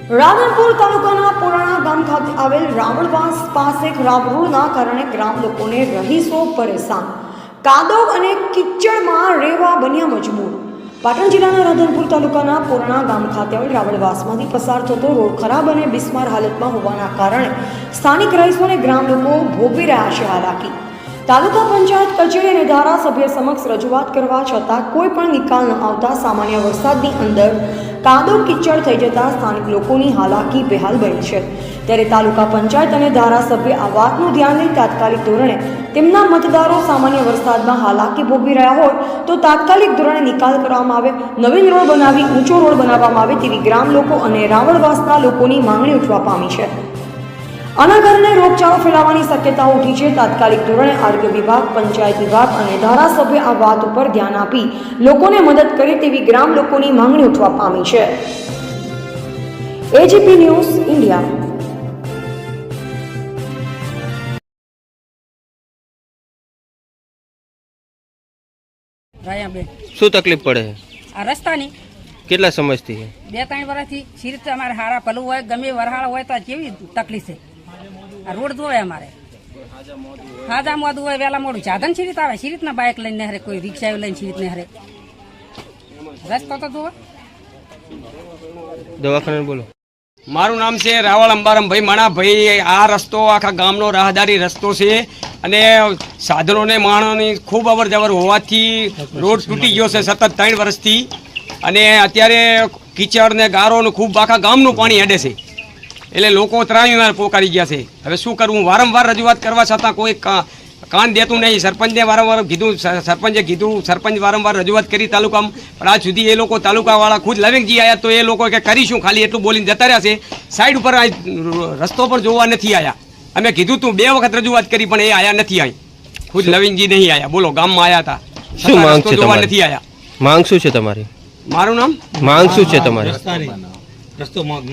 રાધનપુર તાલુકાના પુરાણા ગામ ખાતે આવેલ રાવણવાસ પાસે ખરાબ રોડના કારણે ગ્રામ લોકોને રહીશો પરેશાન, કાદવ અને કિચડમાં રહેવા બન્યા મજબૂર। પાટણ જિલ્લાના રાધનપુર તાલુકાના પુરાણા ગામ ખાતે આવેલ રાવણવાસમાંથી પસાર થતો રોડ ખરાબ અને બિસ્માર હાલતમાં હોવાના કારણે સ્થાનિક રહીશો અને ગ્રામ લોકો ભોગવી રહ્યા છે હાલાકી। તાલુકા પંચાયત કચેરી અને ધારાસભ્ય સમક્ષ રજૂઆત કરવા છતાં કોઈ પણ નિકાલ ન આવતા સામાન્ય વરસાદની અંદર કાદવ કિચડ થઈ જતા સ્થાનિક લોકોની હાલાકી બેહાલ બની છે। ત્યારે તાલુકા પંચાયત અને ધારાસભ્ય આ વાતનું ધ્યાન લઈ તાત્કાલિક ધોરણે તેમના મતદારો સામાન્ય વરસાદમાં હાલાકી ભોગવી રહ્યા હોય તો તાત્કાલિક ધોરણે નિકાલ કરવામાં આવે, નવીન રોડ બનાવી ઊંચો રોડ બનાવવામાં આવે તેવી ગ્રામ લોકો અને રાવણવાસના લોકોની માંગણી ઉઠવા પામી છે। આના કારણે રોગચાળો ફેલાવાની શક્યતાઓ ઉઠી છે। તાત્કાલિક ધોરણે આરોગ્ય વિભાગ, પંચાયત વિભાગ અને ધારાસભ્ય આ વાત ઉપર ધ્યાન આપી લોકોને મદદ કરે તેવી ગ્રામ લોકોની માંગણી ઉઠવા પામી છે। AGP news India. શું તકલીફ પડે છે આ રસ્તાની? કેટલા સમજથી છે? 2-3 વર્ષથી સીરીત અમારે હારા પલું હોય, ગમે વરહાળ હોય તો કેવી તકલીફ છે। આ રોડ જોવે અમારે હાજા મોડું હોય, વહેલા મોડું સાધન સીરીત આવે, સીરીતના બાઇક લઈને હરે, કોઈ રિક્ષા લઈને સીરીત ને હરે, રસ્તો તો જોવે। દવાખાને બોલો। મારું નામ છે રાવળ અંબારામભાઈ મણાભાઈ। આ રસ્તો આખા ગામનો રાહદારી રસ્તો છે અને સાધનોને માણસોની ખૂબ અવર જવર હોવાથી રોડ તૂટી ગયો છે સતત 3 વર્ષથી। અને અત્યારે કીચડ ને ગારો ને ખૂબ આખા ગામનું પાણી હેડે છે, એટલે લોકો ત્રાહીમાર પોકારી ગયા છે। હવે શું કરવું? વારંવાર રજૂઆત કરવા છતાં કોઈ કાન દેતું નહીં। સરપંચે વારંવાર કીધું, સરપંચ વારંવાર રજૂઆત કરી તાલુકામાં, પણ આજ સુધી એ લોકો તાલુકાવાળા ખુદ લવિંગજી આવ્યા તો એ લોકો કે કરીશું, ખાલી એટલું બોલીને જતા રહ્યા છે। સાઈડ ઉપર રસ્તો પર જોવા નથી આવ્યા। અમે કીધું તું 2 વખત રજૂઆત કરી પણ એ આવ્યા નથી। અહીં ખુદ લવિંગજી નહીં આવ્યા, બોલો ગામમાં આવ્યા હતા, શું માંગ છે જોવા નથી આવ્યા। માંગ શું છે તમારી? મારું નામ માંગ શું છે તમારી?